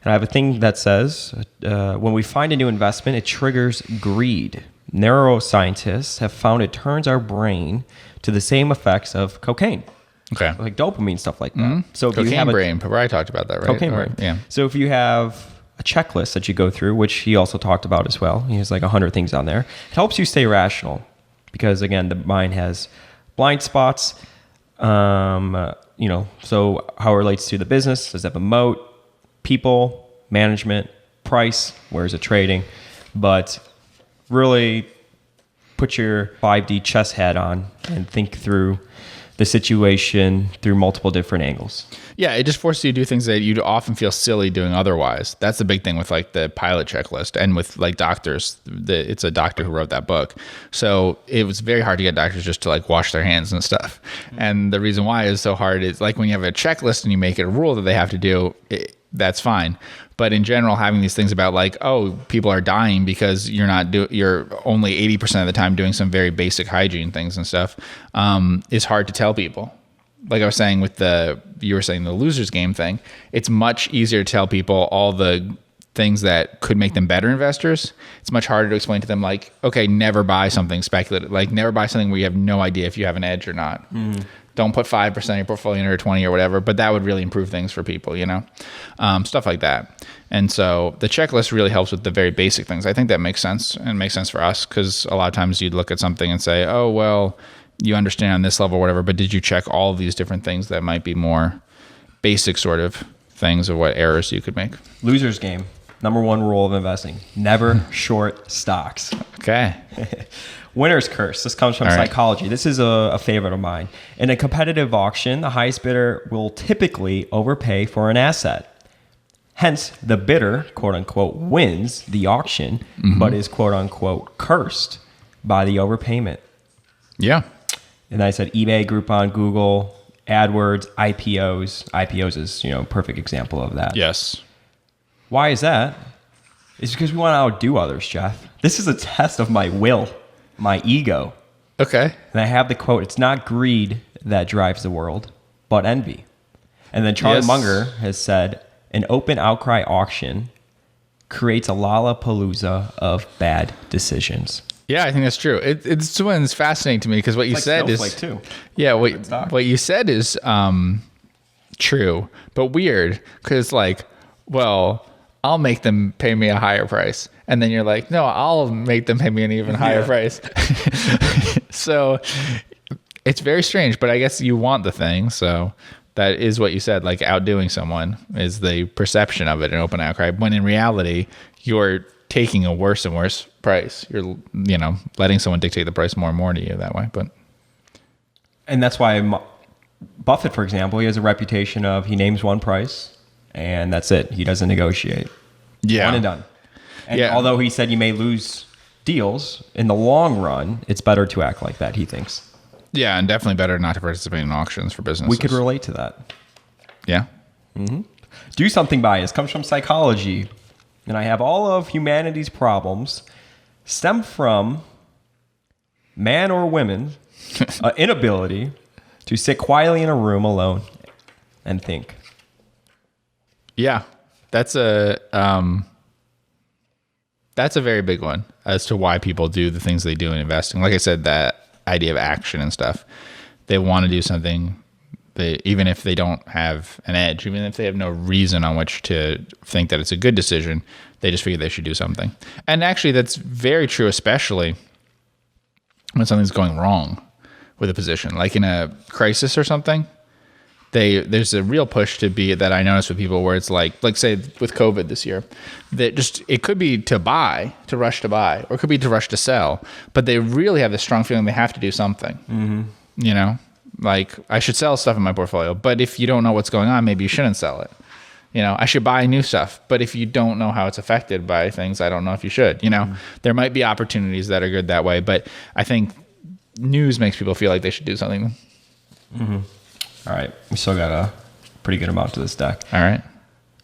And I have a thing that says when we find a new investment, it triggers greed. Neuroscientists have found it turns our brain to the same effects of cocaine. Okay. Like dopamine, stuff like that. So if cocaine you have brain, I talked about that, right? Cocaine brain. Yeah. So if you have a checklist that you go through, which he also talked about as well, he has like 100 things on there. It helps you stay rational because again, the mind has blind spots. So how it relates to the business, does it have a moat, people, management, price, where is it trading? But really put your 5D chess hat on and think through the situation through multiple different angles. Yeah, it just forces you to do things that you'd often feel silly doing otherwise. That's the big thing with the pilot checklist and with doctors. It's a doctor who wrote that book. So it was very hard to get doctors just to wash their hands and stuff. And the reason why it's so hard is when you have a checklist and you make it a rule that they have to do, that's fine. But in general, having these things about people are dying because you're only 80% of the time doing some very basic hygiene things and stuff is hard to tell people. Like I was saying you were saying the losers game thing, it's much easier to tell people all the things that could make them better investors. It's much harder to explain to them okay, never buy something speculative, never buy something where you have no idea if you have an edge or not. Don't put 5% of your portfolio under 20 or whatever, but that would really improve things for people, stuff like that. And so the checklist really helps with the very basic things. I think that makes sense and makes sense for us because a lot of times you'd look at something and say, oh, well, you understand on this level or whatever, but did you check all of these different things that might be more basic sort of things of what errors you could make? Loser's game. Number one rule of investing, never short stocks. Okay. Winner's curse. This comes from psychology. This is a favorite of mine. In a competitive auction, the highest bidder will typically overpay for an asset. Hence, the bidder, quote unquote, wins the auction, but is, quote unquote, cursed by the overpayment. Yeah. And I said eBay, Groupon, Google, AdWords, IPOs. IPOs is, perfect example of that. Yes. Why is that? It's because we want to outdo others, Geoff. This is a test of my will, my ego. Okay. And I have the quote, it's not greed that drives the world, but envy. And then Charlie Munger has said, an open outcry auction creates a Lollapalooza of bad decisions. Yeah, I think that's true. It's fascinating to me because what you said is too. Yeah, what you said is true, but weird because like, well, I'll make them pay me a higher price, and then you're like, no, I'll make them pay me an even higher price. So it's very strange, but I guess you want the thing, so that is what you said. Like outdoing someone is the perception of it in open outcry, when in reality you're taking a worse and worse price. You're, letting someone dictate the price more and more to you that way. And that's why Buffett, for example, he has a reputation of he names one price and that's it. He doesn't negotiate. Yeah. One and done. And although he said you may lose deals, in the long run, it's better to act like that, he thinks. Yeah, and definitely better not to participate in auctions for businesses. We could relate to that. Yeah. Mm-hmm. Do something bias comes from psychology. And I have all of humanity's problems stem from man or women inability to sit quietly in a room alone and think. Yeah, that's a very big one as to why people do the things they do in investing. Like I said, that idea of action and stuff. They want to do something. Even if they don't have an edge, even if they have no reason on which to think that it's a good decision, they just figure they should do something. And actually, that's very true, especially when something's going wrong with a position, like in a crisis or something. There's a real push to be that I notice with people where it's like say with COVID this year, that just it could be to rush to buy, or it could be to rush to sell, but they really have this strong feeling they have to do something. Mm-hmm. Like I should sell stuff in my portfolio, but if you don't know what's going on, maybe you shouldn't sell it. I should buy new stuff, but if you don't know how it's affected by things, I don't know if you should. Mm-hmm. There might be opportunities that are good that way, but I think news makes people feel like they should do something. Mm-hmm. All right, we still got a pretty good amount to this deck. All right.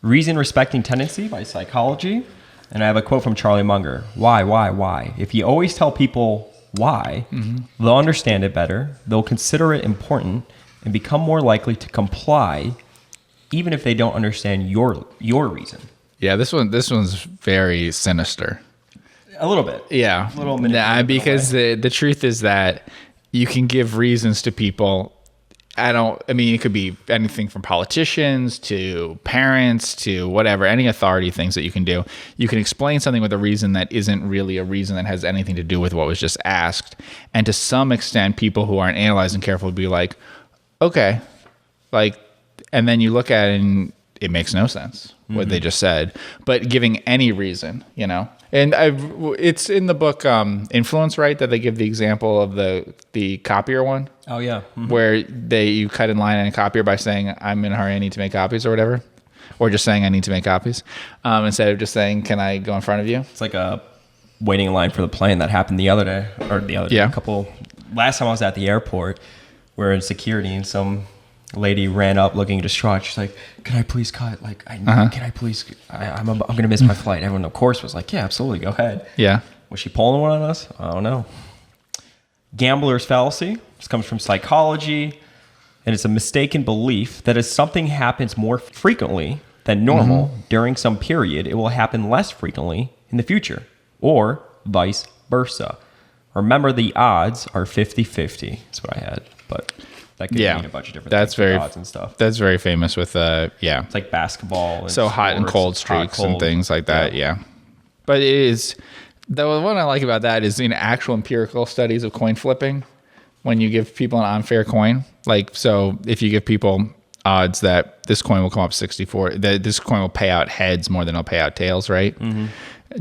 Reason Respecting Tendency by Psychology. And I have a quote from Charlie Munger. Why? If you always tell people why, they'll understand it better, they'll consider it important, and become more likely to comply, even if they don't understand your reason. Yeah, this one's very sinister. A little bit. Yeah. A little manipulative. Because the truth is that you can give reasons to people. It could be anything from politicians to parents to whatever, any authority things that you can do. You can explain something with a reason that isn't really a reason that has anything to do with what was just asked. And to some extent, people who aren't analyzing carefully would be like, okay, and then you look at it and it makes no sense what they just said, but giving any reason, And it's in the book Influence, right? That they give the example of the copier one. Oh yeah, where you cut in line in a copier by saying I'm in a hurry, I need to make copies or whatever, or just saying I need to make copies instead of just saying can I go in front of you. It's like a waiting in line for the plane that happened the other day. Last time I was at the airport, we're in security and some lady ran up looking distraught. She's like, can I please cut? Can I please? I'm going to miss my flight. Everyone, of course, was like, yeah, absolutely. Go ahead. Yeah. Was she pulling one on us? I don't know. Gambler's Fallacy. This comes from Psychology. And it's a mistaken belief that if something happens more frequently than normal during some period, it will happen less frequently in the future, or vice versa. Remember, the odds are 50-50. That's what I had. But that could mean a bunch of different things, odds and stuff. That's very famous with, It's like basketball. And so hot and cold streaks and things like that, yeah. But it is, the one I like about that is in actual empirical studies of coin flipping, when you give people an unfair coin. So if you give people odds that this coin will come up 64, that this coin will pay out heads more than it'll pay out tails, right? Mm-hmm.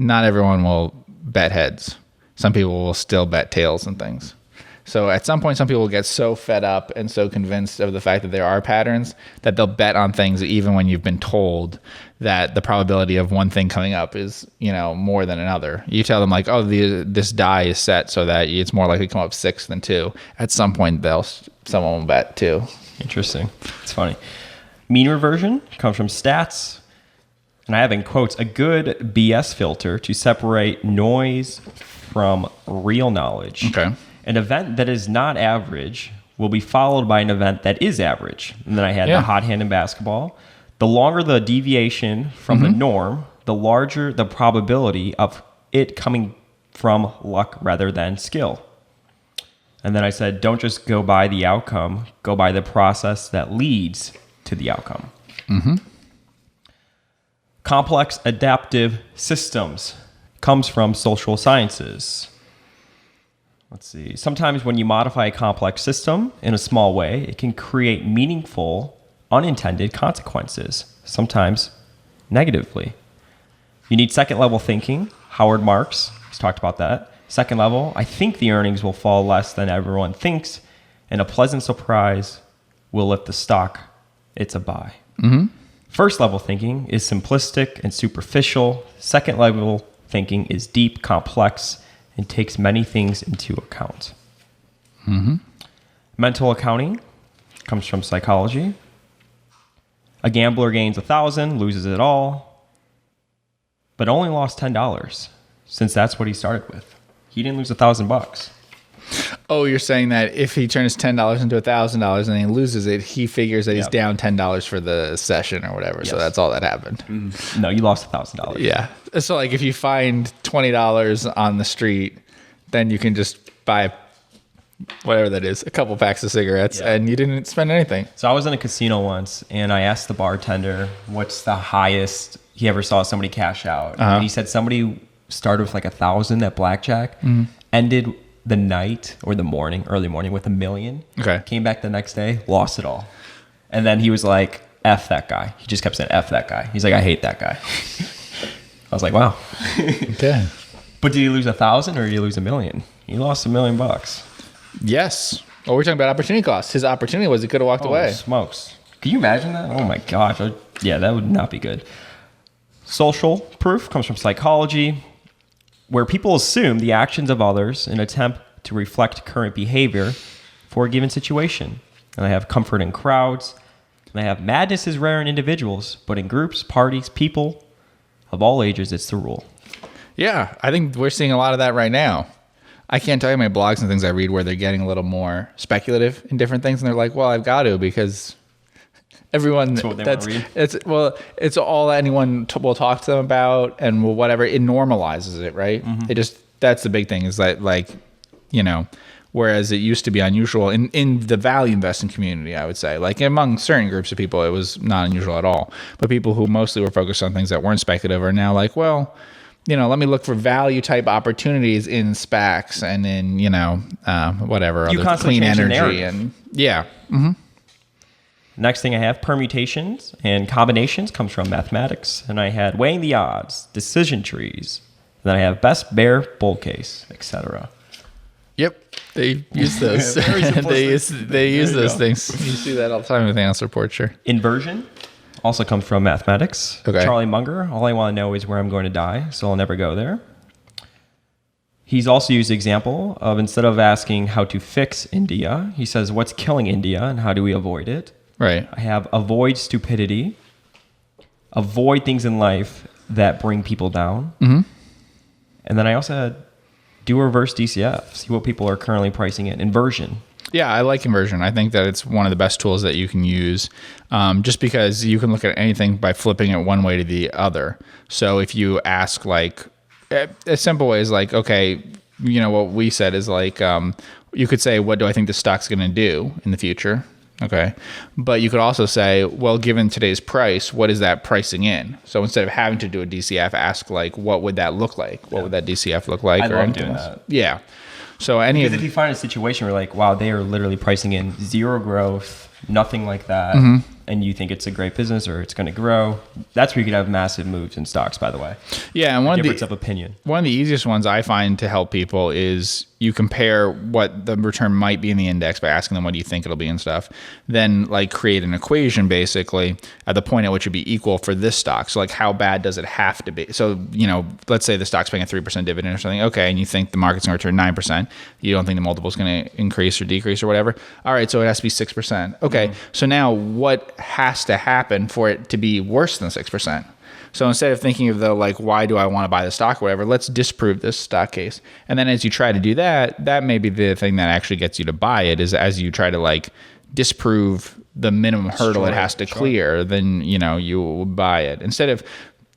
Not everyone will bet heads. Some people will still bet tails and things. So at some point, some people will get so fed up and so convinced of the fact that there are patterns that they'll bet on things even when you've been told that the probability of one thing coming up is, more than another. You tell them this die is set so that it's more likely to come up 6 than 2. At some point, someone will bet 2. Interesting. It's funny. Mean reversion comes from stats. and I have in quotes, a good BS filter to separate noise from real knowledge. Okay. An event that is not average will be followed by an event that is average. And then I had the hot hand in basketball. The longer the deviation from the norm, the larger the probability of it coming from luck rather than skill. And then I said, don't just go by the outcome, go by the process that leads to the outcome. Complex adaptive systems comes from social sciences. Let's see. Sometimes when you modify a complex system in a small way, it can create meaningful, unintended consequences, sometimes negatively. You need second level thinking. Howard Marks has talked about that. Second level, I think the earnings will fall less than everyone thinks, and a pleasant surprise will lift the stock. It's a buy. First level thinking is simplistic and superficial. Second level thinking is deep, complex, and takes many things into account. Mental accounting comes from psychology. A gambler gains 1,000, loses it all, but only lost $10 since that's what he started with. He didn't lose $1,000. Oh, you're saying that if he turns $10 into $1,000 and he loses it, he figures that he's down $10 for the session or whatever. Yes. So that's all that happened. No, you lost $1,000. Yeah. So like if you find $20 on the street, then you can just buy whatever that is, a couple packs of cigarettes, and you didn't spend anything. So I was in a casino once, and I asked the bartender what's the highest he ever saw somebody cash out. And he said somebody started with like 1,000 at blackjack, ended the night or the morning, early morning, with $1 million. Okay. Came back the next day, lost it all. And then he was like, F that guy. He just kept saying, F that guy. He's like, I hate that guy. I was like, wow. Okay. But did he lose 1,000 or did he lose $1 million? He lost $1 million. Yes. Well, we're talking about opportunity cost. His opportunity was he could have walked away. Smokes. Can you imagine that? Oh my gosh. Yeah, that would not be good. Social proof comes from psychology, where people assume the actions of others in an attempt to reflect current behavior for a given situation. And I have comfort in crowds. And I have madness is rare in individuals, but in groups, parties, people of all ages, it's the rule. Yeah, I think we're seeing a lot of that right now. I can't tell you my blogs and things I read where they're getting a little more speculative in different things, and they're like, "Well, I've got to because everyone that's what they want to read." It's all anyone will talk to them about, and whatever it normalizes it, right? It just that's the big thing is that whereas it used to be unusual in the value investing community, I would say, like among certain groups of people, it was not unusual at all. But people who mostly were focused on things that weren't speculative are now like, well, let me look for value type opportunities in SPACs and in, whatever, you other clean energy. And yeah. Next thing I have permutations and combinations comes from mathematics. And I had weighing the odds, decision trees. And then I have best bear, bull case, etc. Yep. They use those. they use those things. You see that all the time with analyst reports, sure. Inversion also comes from mathematics. Okay. Charlie Munger, all I want to know is where I'm going to die, so I'll never go there. He's also used the example of instead of asking how to fix India, he says, what's killing India and how do we avoid it? Right. I have avoid stupidity, avoid things in life that bring people down. And then I also had do a reverse DCF, see what people are currently pricing in. Inversion. Yeah, I like inversion. I think that it's one of the best tools that you can use just because you can look at anything by flipping it one way to the other. So if you ask like, a simple way is like, okay, what we said is like, you could say, what do I think the stock's going to do in the future? Okay. But you could also say, well, given today's price, what is that pricing in? So instead of having to do a DCF, ask like, what would that look like? What would that DCF look like? I love doing that. Yeah. So because if you find a situation where like, wow, they are literally pricing in zero growth, nothing like that, and you think it's a great business or it's going to grow, that's where you could have massive moves in stocks, by the way. Yeah, and difference of opinion. One of the easiest ones I find to help people is you compare what the return might be in the index by asking them what do you think it'll be and stuff. Then like create an equation basically at the point at which it'd be equal for this stock. So like how bad does it have to be? So, let's say the stock's paying a 3% dividend or something. Okay, and you think the market's going to return 9%. You don't think the multiple's going to increase or decrease or whatever. All right, so it has to be 6%. Okay, so now what has to happen for it to be worse than 6%? So instead of thinking of why do I want to buy the stock or whatever, let's disprove this stock case. And then as you try to do that, that may be the thing that actually gets you to buy it, is as you try to disprove the minimum hurdle it has to clear, then, you will buy it. Instead of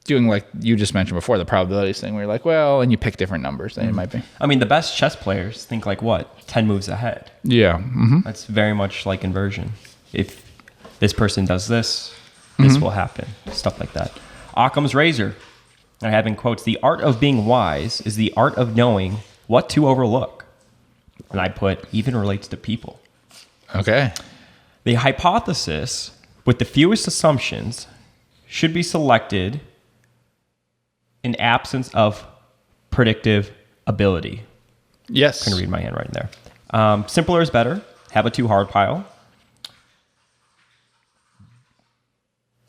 doing like you just mentioned before, the probabilities thing where you're like, well, and you pick different numbers than it might be. I mean, the best chess players think 10 moves ahead. Yeah. Mm-hmm. That's very much like inversion. If this person does this, this will happen. Stuff like that. Occam's razor. I have in quotes, the art of being wise is the art of knowing what to overlook. And I put, even relates to people. Okay. The hypothesis with the fewest assumptions should be selected in absence of predictive ability. Yes. I can read my handwriting there. Simpler is better. Have a too hard pile.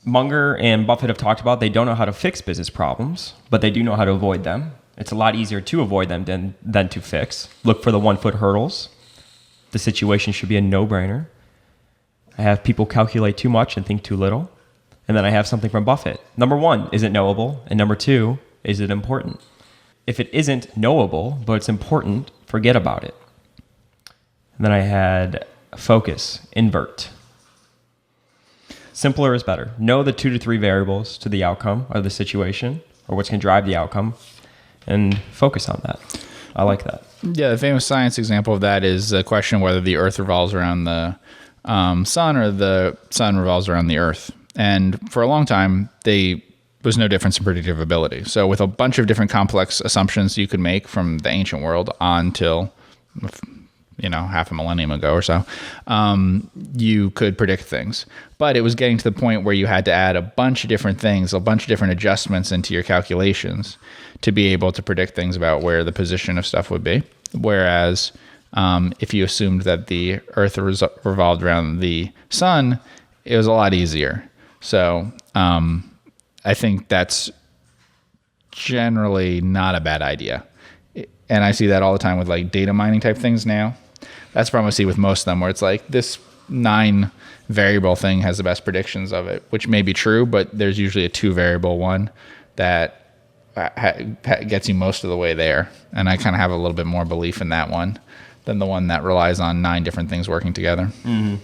Munger and Buffett have talked about they don't know how to fix business problems, but they do know how to avoid them. It's a lot easier to avoid them than to fix. Look for the 1-foot hurdles. The situation should be a no-brainer. I have people calculate too much and think too little. And then I have something from Buffett. Number 1, is it knowable? And number 2, is it important? If it isn't knowable, but it's important, forget about it. And then I had focus, invert. Simpler is better. Know the 2 to 3 variables to the outcome of the situation, or what's going to drive the outcome, and focus on that. I like that. Yeah, the famous science example of that is the question whether the Earth revolves around the sun or the sun revolves around the Earth. And for a long time, there was no difference in predictive ability. So with a bunch of different complex assumptions you could make from the ancient world on till half a millennium ago or so, you could predict things. But it was getting to the point where you had to add a bunch of different things, a bunch of different adjustments into your calculations to be able to predict things about where the position of stuff would be. Whereas if you assumed that the Earth revolved around the sun, it was a lot easier. So I think that's generally not a bad idea. And I see that all the time with data mining type things now. That's the problem I see with most of them, where it's this 9 variable thing has the best predictions of it, which may be true, but there's usually a 2 variable one that gets you most of the way there. And I kind of have a little bit more belief in that one than the one that relies on 9 different things working together. Mm-hmm.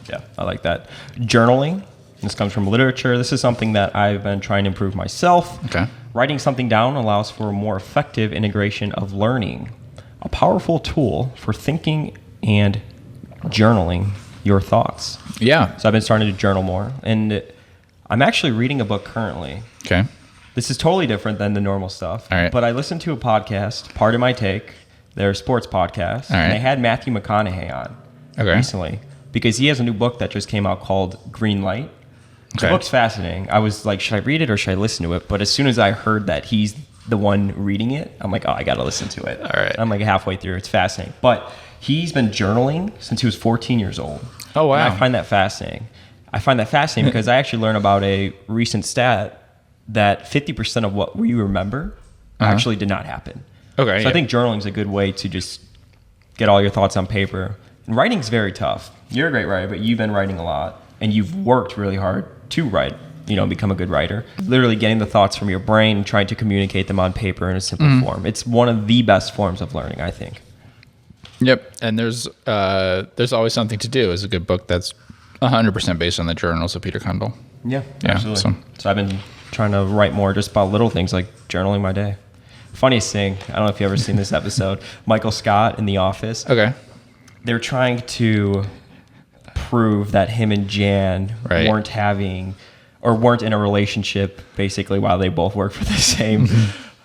Yeah, I like that. Journaling. This comes from literature. This is something that I've been trying to improve myself. Okay. Writing something down allows for a more effective integration of learning. A powerful tool for thinking and journaling your thoughts. Yeah. So I've been starting to journal more. And I'm actually reading a book currently. Okay. This is totally different than the normal stuff. All right. But I listened to a podcast, Pardon My Take, their sports podcast. All right. And they had Matthew McConaughey on recently because he has a new book that just came out called Green Light. Okay. The book's fascinating. I was like, should I read it or should I listen to it? But as soon as I heard that he's the one reading it, I'm like, oh, I got to listen to it. All right. I'm halfway through. It's fascinating. But he's been journaling since he was 14 years old. Oh, wow. And I find that fascinating. Because I actually learned about a recent stat that 50% of what we remember actually did not happen. Okay. So I think journaling is a good way to just get all your thoughts on paper. And writing's very tough. You're a great writer, but you've been writing a lot and you've worked really hard to write, become a good writer. Literally getting the thoughts from your brain and trying to communicate them on paper in a simple form. It's one of the best forms of learning, I think. Yep. And there's Always Something to Do is a good book that's 100% based on the journals of Peter Cundall. Yeah, absolutely. So I've been trying to write more just about little things like journaling my day. Funniest thing, I don't know if you've ever seen this episode, Michael Scott in The Office. Okay. They're trying to prove that him and Jan weren't in a relationship basically while they both work for the same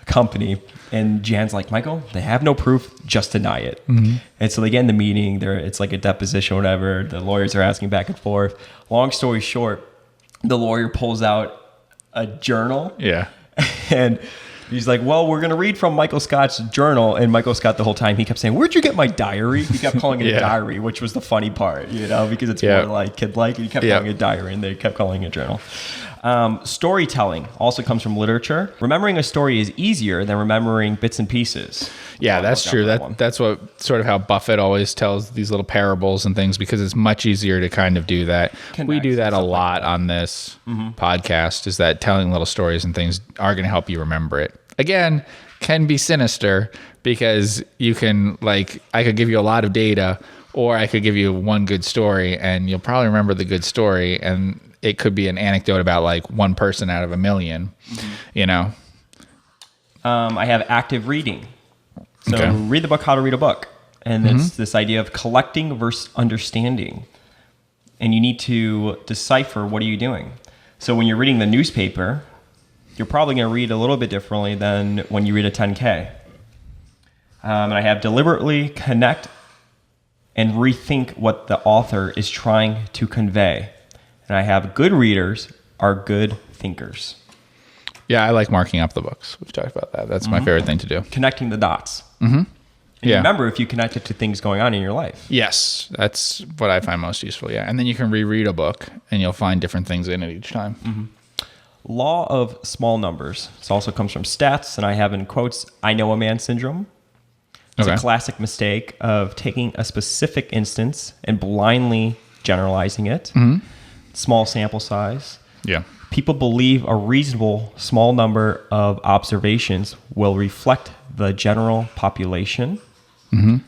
company. And Jan's like, Michael, they have no proof, just deny it. And so they get in the meeting, it's like a deposition or whatever. The lawyers are asking back and forth. Long story short, the lawyer pulls out a journal. Yeah. And he's like, well, we're going to read from Michael Scott's journal. And Michael Scott, the whole time, he kept saying, where'd you get my diary? He kept calling it a diary, which was the funny part, because it's more like kid-like. He kept calling it a diary, and they kept calling it a journal. Storytelling also comes from literature. Remembering a story is easier than remembering bits and pieces. Yeah, that's true. That's what sort of how Buffett always tells these little parables and things, because it's much easier to kind of do that. We do that a lot on this podcast, is that telling little stories and things are going to help you remember it. Again, can be sinister, because you can, like, I could give you a lot of data, or I could give you one good story and you'll probably remember the good story, and it could be an anecdote about like one person out of a million, you know? I have active reading. So read the book, How to Read a Book. And it's this idea of collecting versus understanding. And you need to decipher, what are you doing? So when you're reading the newspaper, you're probably going to read a little bit differently than when you read a 10K. And I have deliberately connect and rethink what the author is trying to convey. And I have good readers are good thinkers. Yeah, I like marking up the books. We've talked about that. That's my favorite thing to do. Connecting the dots. And remember, if you connect it to things going on in your life. Yes, that's what I find most useful, yeah. And then you can reread a book, and you'll find different things in it each time. Law of small numbers. This also comes from stats, and I have in quotes, I know a man syndrome. It's a classic mistake of taking a specific instance and blindly generalizing it. Small sample size. Yeah. People believe a reasonable small number of observations will reflect the general population.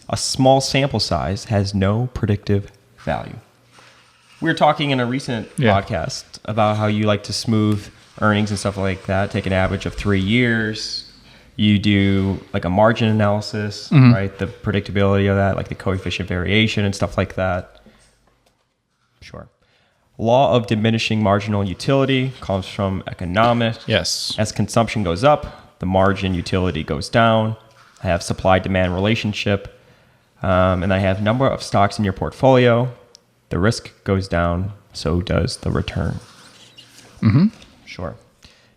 A small sample size has no predictive value. We were talking in a recent podcast about how you like to smooth earnings and stuff like that, take an average of 3 years. You do like a margin analysis, right? The predictability of that, like the coefficient variation and stuff like that. Sure. Law of diminishing marginal utility comes from economics. Yes. As consumption goes up, the margin utility goes down. I have supply-demand relationship. And I have number of stocks in your portfolio. The risk goes down, so does the return. Sure.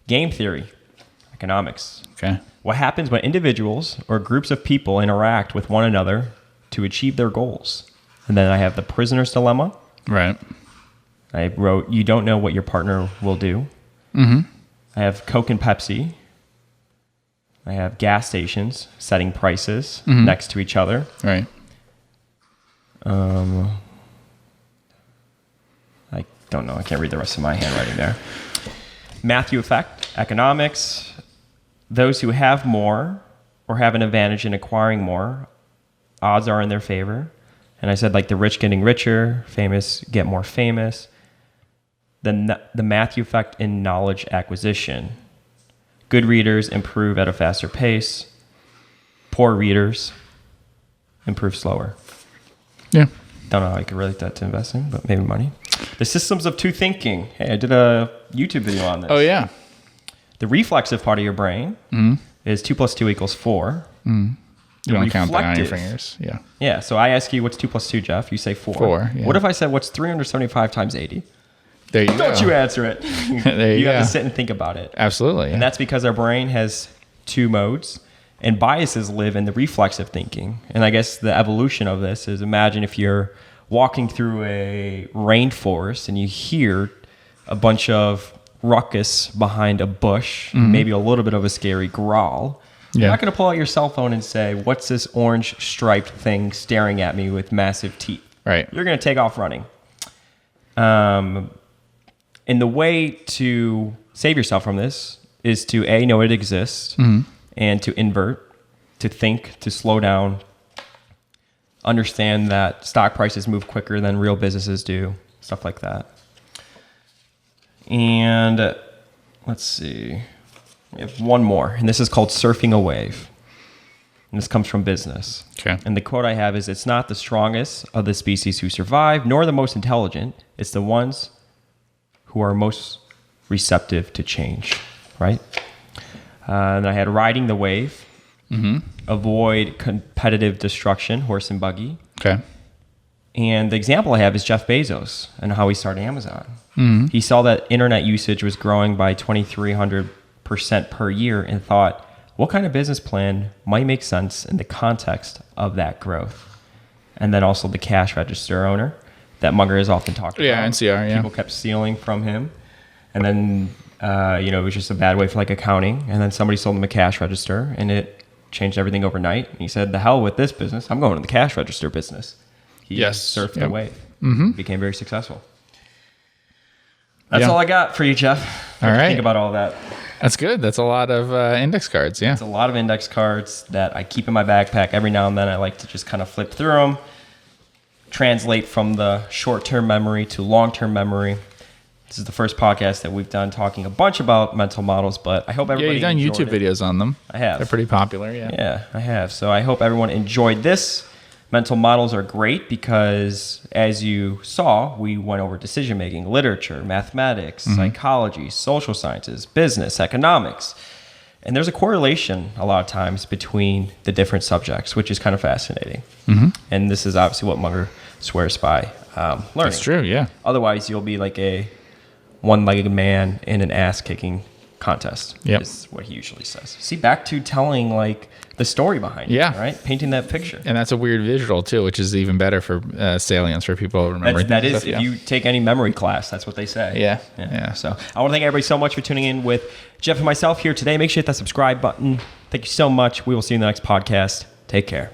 Game theory, economics. Okay. What happens when individuals or groups of people interact with one another to achieve their goals? And then I have the prisoner's dilemma. Right. I wrote, you don't know what your partner will do. I have Coke and Pepsi. I have gas stations setting prices next to each other. Right. I don't know. I can't read the rest of my handwriting there. Matthew effect, economics. Those who have more or have an advantage in acquiring more, odds are in their favor. And I said, like, the rich getting richer, famous get more famous. Then the Matthew effect in knowledge acquisition. Good readers improve at a faster pace. Poor readers improve slower. Yeah. Don't know how I could relate that to investing, but maybe money. The systems of two thinking. Hey, I did a YouTube video on this. Oh, yeah. The reflexive part of your brain is 2 + 2 = 4. You don't count that on your fingers. Yeah. Yeah. So I ask you, what's 2 + 2, Geoff? You say 4. 4. Yeah. What if I said, what's 375 times 80? There you go. Don't you answer it. There you go. have to sit and think about it. Absolutely. Yeah. And that's because our brain has 2 modes, and biases live in the reflexive thinking. And I guess the evolution of this is, imagine if you're walking through a rainforest and you hear a bunch of ruckus behind a bush, maybe a little bit of a scary growl. You're not going to pull out your cell phone and say, what's this orange striped thing staring at me with massive teeth? Right. You're going to take off running. And the way to save yourself from this is to A, know it exists, and to invert, to think, to slow down, understand that stock prices move quicker than real businesses do, stuff like that. And let's see. We have one more, and this is called surfing a wave. And this comes from business. Okay. And the quote I have is, it's not the strongest of the species who survive, nor the most intelligent. It's the ones who are most receptive to change, right? And I had riding the wave, avoid competitive destruction, horse and buggy. Okay. And the example I have is Jeff Bezos and how he started Amazon. He saw that internet usage was growing by 2,300% per year and thought, what kind of business plan might make sense in the context of that growth? And then also the cash register owner that Munger has often talked about. Yeah, NCR, yeah. People kept stealing from him. And then, it was just a bad way for like accounting. And then somebody sold him a cash register, and it changed everything overnight. And he said, the hell with this business. I'm going to the cash register business. He surfed the wave. Became very successful. That's all I got for you, Geoff. All right. Think about all that. That's good. That's a lot of index cards. Yeah. It's a lot of index cards that I keep in my backpack. Every now and then I like to just kind of flip through them, translate from the short-term memory to long-term memory. This is the first podcast that we've done talking a bunch about mental models, but I hope everybody enjoyed it. Yeah, you've done YouTube videos on them. I have. They're pretty popular, Yeah, I have. So I hope everyone enjoyed this. Mental models are great because, as you saw, we went over decision-making, literature, mathematics, psychology, social sciences, business, economics. And there's a correlation a lot of times between the different subjects, which is kind of fascinating. And this is obviously what Munger swears by learning. That's true, yeah. Otherwise, you'll be like a one-legged man in an ass-kicking contest, is what he usually says. See, back to telling like the story behind it, right? Painting that picture. And that's a weird visual too, which is even better for salience for people remembering. That is, if you take any memory class, that's what they say. Yeah. So I want to thank everybody so much for tuning in with Geoff and myself here today. Make sure you hit that subscribe button. Thank you so much. We will see you in the next podcast. Take care.